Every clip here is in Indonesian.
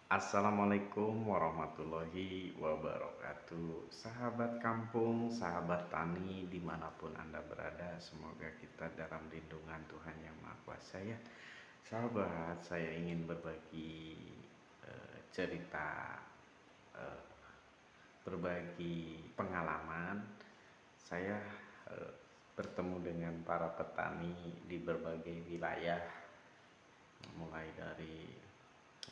Assalamualaikum warahmatullahi wabarakatuh. Sahabat kampung, sahabat tani, dimanapun Anda berada, semoga kita dalam lindungan Tuhan Yang Maha Kuasa ya. Sahabat, saya ingin berbagi cerita, eh, berbagi pengalaman. Saya eh, bertemu dengan para petani di berbagai wilayah, mulai dari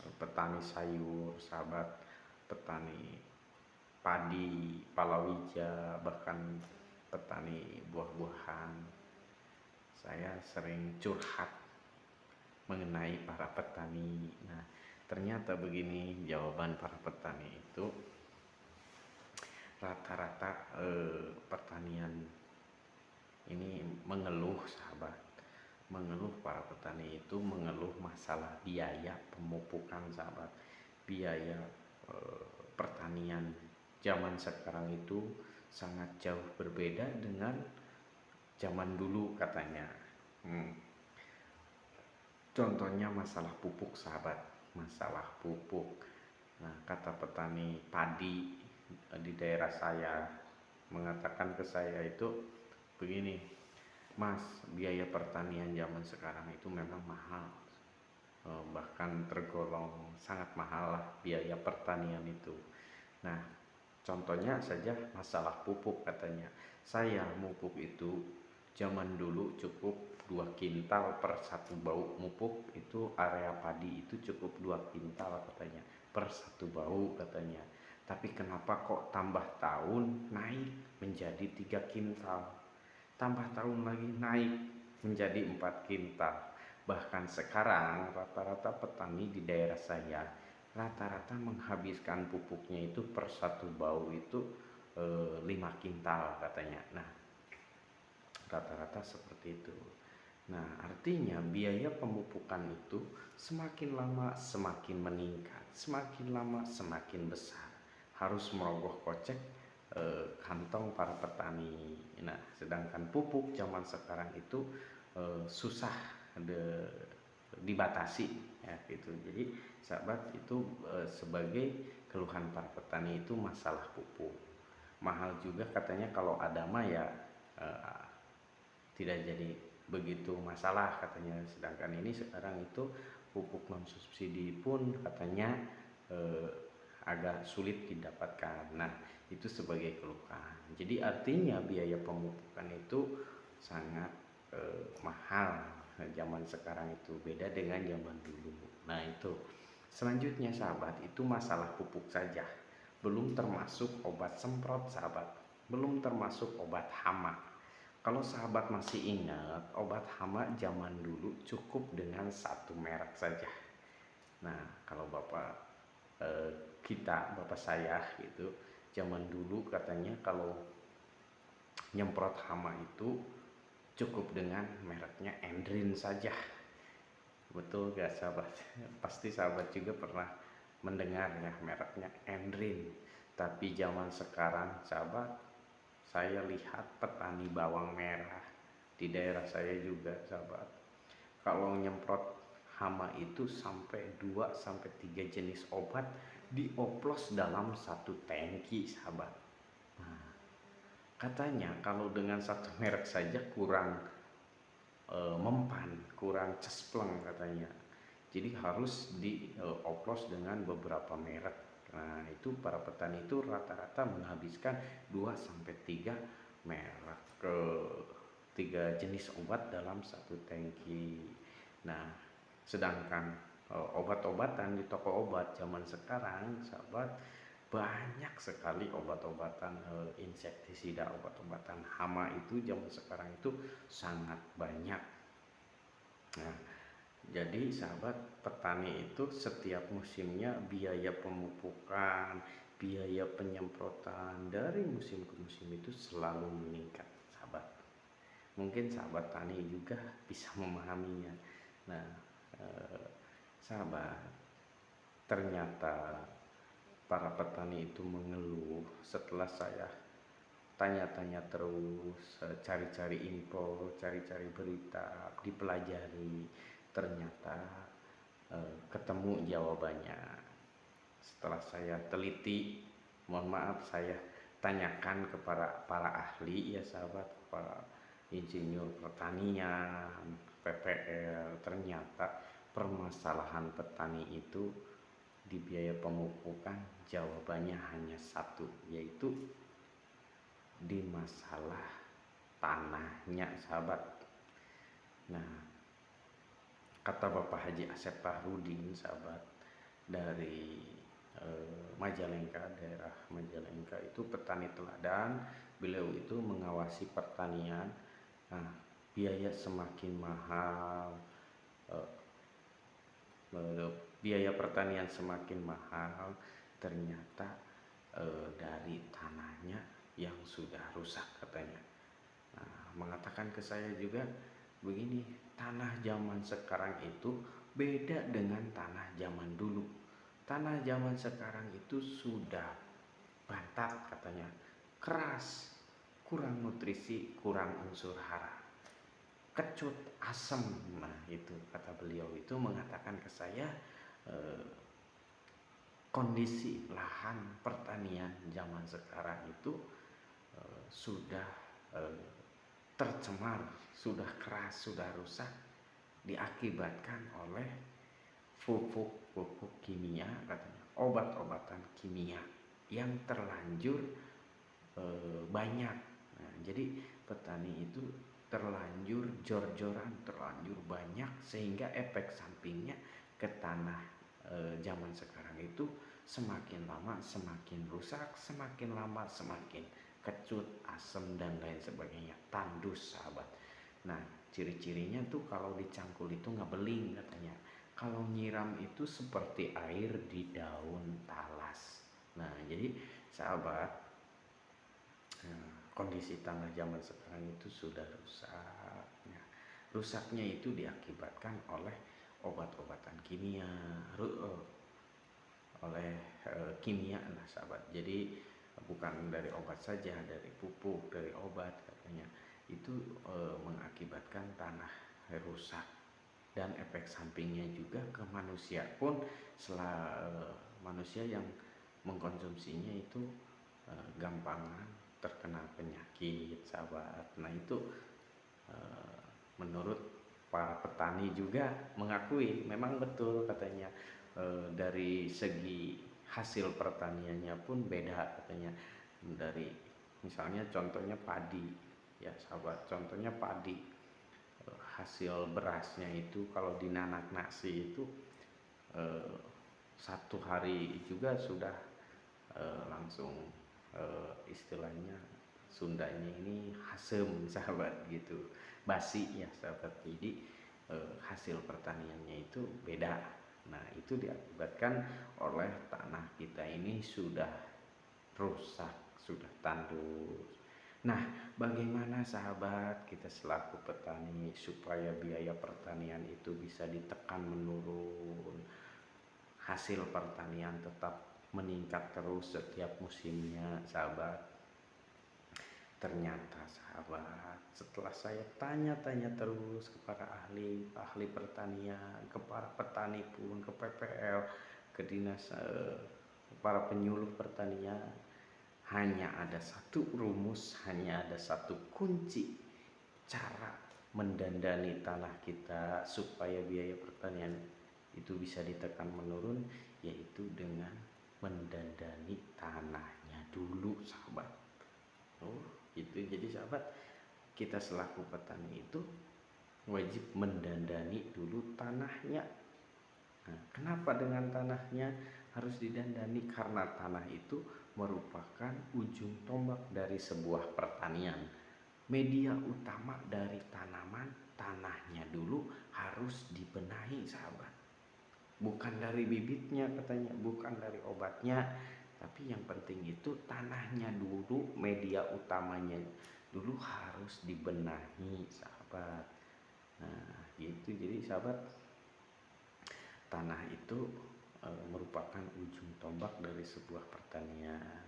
petani sayur, sahabat, petani padi, palawija, bahkan petani buah-buahan. Saya sering curhat mengenai para petani. Nah, ternyata begini jawaban para petani itu, rata-rata pertanian ini mengeluh, sahabat. Mengeluh, para petani itu mengeluh masalah biaya pemupukan, sahabat. Biaya pertanian zaman sekarang itu sangat jauh berbeda dengan zaman dulu katanya. Contohnya masalah pupuk, sahabat. Masalah pupuk. Nah, kata petani padi di daerah saya mengatakan ke saya itu begini, Mas, biaya pertanian zaman sekarang itu memang mahal. Bahkan tergolong sangat mahal lah biaya pertanian itu. Nah, contohnya saja masalah pupuk katanya. Saya mupuk itu zaman dulu cukup 2 kintal per satu bau mupuk, itu area padi itu cukup 2 kintal katanya per satu bau katanya. Tapi kenapa kok tambah tahun naik menjadi 3 kintal, tambah tahun lagi naik menjadi 4 kintal. Bahkan sekarang rata-rata petani di daerah saya rata-rata menghabiskan pupuknya itu per satu bau itu 5 kintal katanya. Nah, rata-rata seperti itu. Nah, artinya biaya pemupukan itu semakin lama semakin meningkat, semakin lama semakin besar. Harus merogoh kocek kantong para petani. Nah, sedangkan pupuk zaman sekarang itu susah dibatasi ya gitu. Jadi sahabat, itu sebagai keluhan para petani itu masalah pupuk. Mahal juga katanya, kalau ada mah ya tidak jadi begitu masalah katanya. Sedangkan ini sekarang itu pupuk non subsidi pun katanya agak sulit didapatkan. Nah, itu sebagai keluhan. Jadi artinya biaya pemupukan itu sangat mahal zaman sekarang itu, beda dengan zaman dulu. Nah, itu selanjutnya sahabat, itu masalah pupuk saja, belum termasuk obat semprot, sahabat, belum termasuk obat hama. Kalau sahabat masih ingat, obat hama zaman dulu cukup dengan satu merek saja. Nah, kalau bapak saya gitu, zaman dulu katanya kalau nyemprot hama itu cukup dengan mereknya Endrin saja. Betul gak, sahabat? Pasti sahabat juga pernah mendengar ya mereknya Endrin. Tapi zaman sekarang, sahabat, saya lihat petani bawang merah di daerah saya juga, sahabat, kalau nyemprot hama itu sampai 2 sampai 3 jenis obat dioplos dalam satu tangki, sahabat. Nah, katanya kalau dengan satu merek saja kurang mempan, kurang cespleng katanya. Jadi harus dioplos dengan beberapa merek. Nah, itu para petani itu rata-rata menghabiskan 2 sampai 3 merek, ke 3 jenis obat dalam satu tangki. Nah, sedangkan obat-obatan di toko obat zaman sekarang, sahabat, banyak sekali obat-obatan insektisida, obat-obatan hama itu zaman sekarang itu sangat banyak. Nah, jadi sahabat, petani itu setiap musimnya biaya pemupukan, biaya penyemprotan dari musim ke musim itu selalu meningkat, sahabat. Mungkin sahabat tani juga bisa memahaminya. Nah, sahabat, ternyata para petani itu mengeluh setelah saya tanya-tanya terus, cari-cari info, cari-cari berita, dipelajari. Ternyata ketemu jawabannya. setelah saya teliti, mohon maaf saya tanyakan kepada para ahli ya sahabat, para insinyur pertanian, PPL, ternyata permasalahan petani itu di biaya pemupukan jawabannya hanya satu, yaitu di masalah tanahnya sahabat. Nah, kata Bapak Haji Asep Bahrudin sahabat dari Majalengka, daerah Majalengka itu petani teladan, beliau itu mengawasi pertanian. Nah, biaya semakin mahal, biaya pertanian semakin mahal, ternyata dari tanahnya yang sudah rusak katanya. Nah, mengatakan ke saya juga begini, tanah zaman sekarang itu beda dengan tanah zaman dulu. Tanah zaman sekarang itu sudah bantat katanya, keras, kurang nutrisi, kurang unsur hara, kecut, asam. Nah, itu kata beliau itu mengatakan ke saya kondisi lahan pertanian zaman sekarang itu sudah tercemar, sudah keras, sudah rusak, diakibatkan oleh pupuk kimia katanya, obat-obatan kimia yang terlanjur banyak. Nah, jadi petani itu terlanjur jor-joran, terlanjur banyak, sehingga efek sampingnya ke tanah zaman sekarang itu semakin lama semakin rusak, semakin lama semakin kecut, asam dan lain sebagainya, tandus sahabat. Nah, ciri-cirinya tuh kalau dicangkul itu nggak beling katanya. Kalau nyiram itu seperti air di daun talas. Nah, jadi sahabat, kondisi tanah zaman sekarang itu sudah rusak. Nah, rusaknya itu diakibatkan oleh obat-obatan kimia, oleh kimia lah sahabat. Jadi bukan dari obat saja, dari pupuk, dari obat katanya, itu mengakibatkan tanah rusak. Dan efek sampingnya juga ke manusia pun, manusia yang mengkonsumsinya itu gampangan terkena penyakit sahabat. Nah, itu menurut para petani juga mengakui memang betul katanya, dari segi hasil pertaniannya pun beda katanya. Dari misalnya contohnya padi ya sahabat, contohnya padi, hasil berasnya itu kalau dinanak nasi itu satu hari juga sudah langsung istilahnya Sundanya ini hasem sahabat gitu, basi ya sahabat. Jadi hasil pertaniannya itu beda. Nah, itu diakibatkan oleh tanah kita ini sudah rusak, sudah tandus. Nah, bagaimana sahabat kita selaku petani supaya biaya pertanian itu bisa ditekan menurun, hasil pertanian tetap meningkat terus setiap musimnya sahabat? Ternyata sahabat, setelah saya tanya-tanya terus kepada ahli pertanian, kepada petani pun, ke PPL, ke dinas para penyuluh pertanian, hanya ada satu rumus, hanya ada satu kunci cara mendandani tanah kita supaya biaya pertanian itu bisa ditekan menurun, yaitu dengan mendandani tanahnya dulu sahabat. Gitu. Jadi sahabat, kita selaku petani itu wajib mendandani dulu tanahnya. Nah, kenapa dengan tanahnya harus didandani? Karena tanah itu merupakan ujung tombak dari sebuah pertanian. Media utama dari tanaman, tanahnya dulu harus dibenahi sahabat. Bukan dari bibitnya katanya, bukan dari obatnya, tapi yang penting itu tanahnya dulu, media utamanya dulu harus dibenahi sahabat. Nah, gitu. Jadi sahabat, tanah itu merupakan ujung tombak dari sebuah pertanian.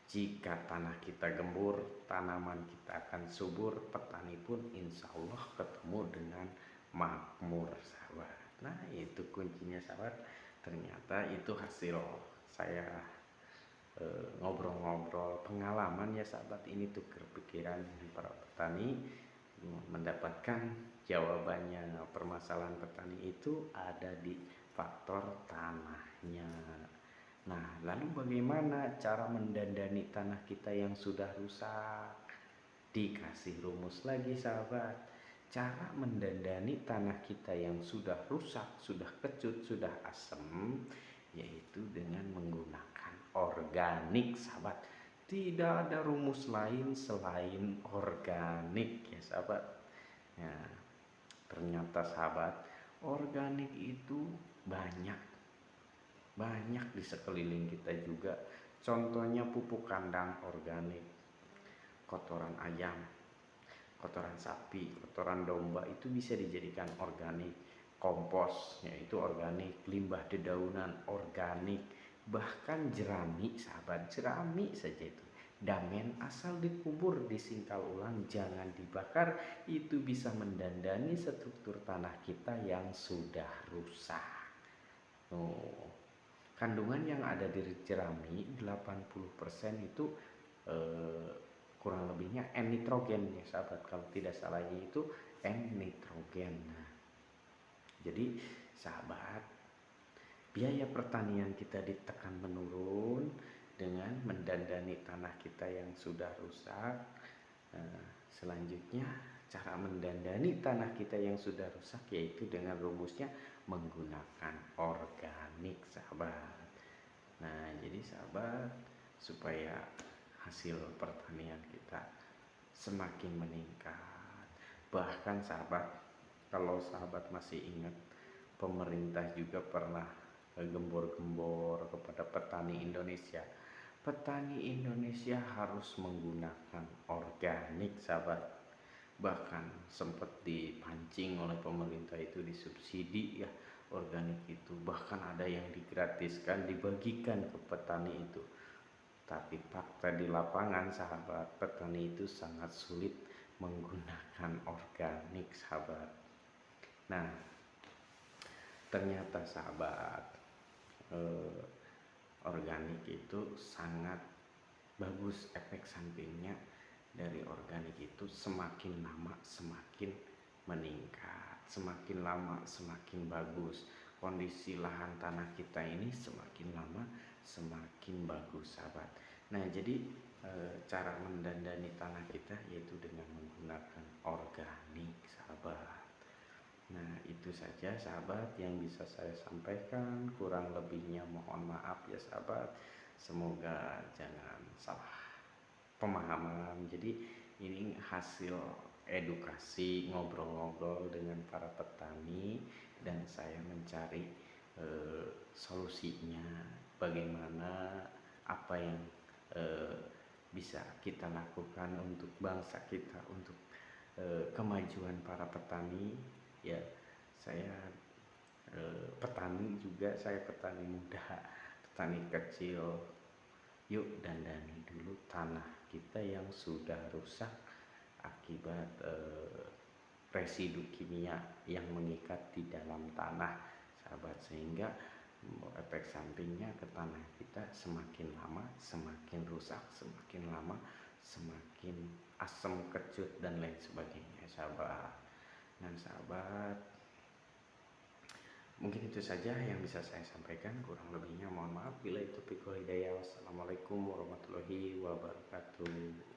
Jika tanah kita gembur, tanaman kita akan subur, petani pun insya Allah ketemu dengan makmur sahabat. Nah, itu kuncinya sahabat. Ternyata itu hasil saya ngobrol-ngobrol pengalaman ya sahabat, ini tukar pikiran dengan para petani, mendapatkan jawabannya. Permasalahan petani itu ada di faktor tanahnya. Nah, lalu bagaimana cara mendandani tanah kita yang sudah rusak? Dikasih rumus lagi sahabat. Cara mendandani tanah kita yang sudah rusak, sudah kecut, sudah asem, yaitu dengan menggunakan organik sahabat. Tidak ada rumus lain selain organik ya sahabat. Ya, ternyata sahabat, organik itu banyak di sekeliling kita juga. Contohnya pupuk kandang organik, kotoran ayam, kotoran sapi, kotoran domba itu bisa dijadikan organik. Kompos yaitu organik, limbah dedaunan organik, bahkan jerami sahabat, jerami saja itu damen asal dikubur, disingkal ulang, jangan dibakar, itu bisa mendandani struktur tanah kita yang sudah rusak. Kandungan yang ada di jerami 80% itu kurang lebihnya N-nitrogen ya sahabat, kalau tidak salahnya itu N-nitrogen. Nah, jadi sahabat, biaya pertanian kita ditekan menurun dengan mendandani tanah kita yang sudah rusak. Selanjutnya cara mendandani tanah kita yang sudah rusak yaitu dengan rumusnya menggunakan organik sahabat. Nah, jadi sahabat, supaya hasil pertanian kita semakin meningkat, bahkan sahabat, kalau sahabat masih ingat, pemerintah juga pernah gembor-gembor kepada petani Indonesia. Petani Indonesia harus menggunakan organik sahabat. Bahkan sempat dipancing oleh pemerintah itu, disubsidi ya organik itu, bahkan ada yang digratiskan, dibagikan ke petani itu. Tapi fakta di lapangan sahabat, petani itu sangat sulit menggunakan organik sahabat. Nah, ternyata sahabat, organik itu sangat bagus. Efek sampingnya dari organik itu semakin lama semakin meningkat, semakin lama semakin bagus. Kondisi lahan tanah kita ini semakin lama semakin bagus sahabat. Nah, jadi cara mendandani tanah kita yaitu dengan menggunakan organik sahabat. Nah, itu saja sahabat yang bisa saya sampaikan, kurang lebihnya mohon maaf ya sahabat. Semoga jangan salah pemahaman. Jadi ini hasil edukasi, ngobrol-ngobrol dengan para petani, dan saya mencari solusinya, bagaimana, apa yang bisa kita lakukan untuk bangsa kita, untuk kemajuan para petani ya. Saya petani juga, saya petani muda, petani kecil. Yuk dandani dulu tanah kita yang sudah rusak akibat residu kimia yang mengikat di dalam tanah sahabat, sehingga efek sampingnya ke tanah kita semakin lama semakin rusak, semakin lama semakin asam, kecut, dan lain sebagainya sahabat. Nah sahabat, mungkin itu saja yang bisa saya sampaikan, kurang lebihnya mohon maaf. Bila itu pikul hidayah. Wassalamualaikum warahmatullahi wabarakatuh.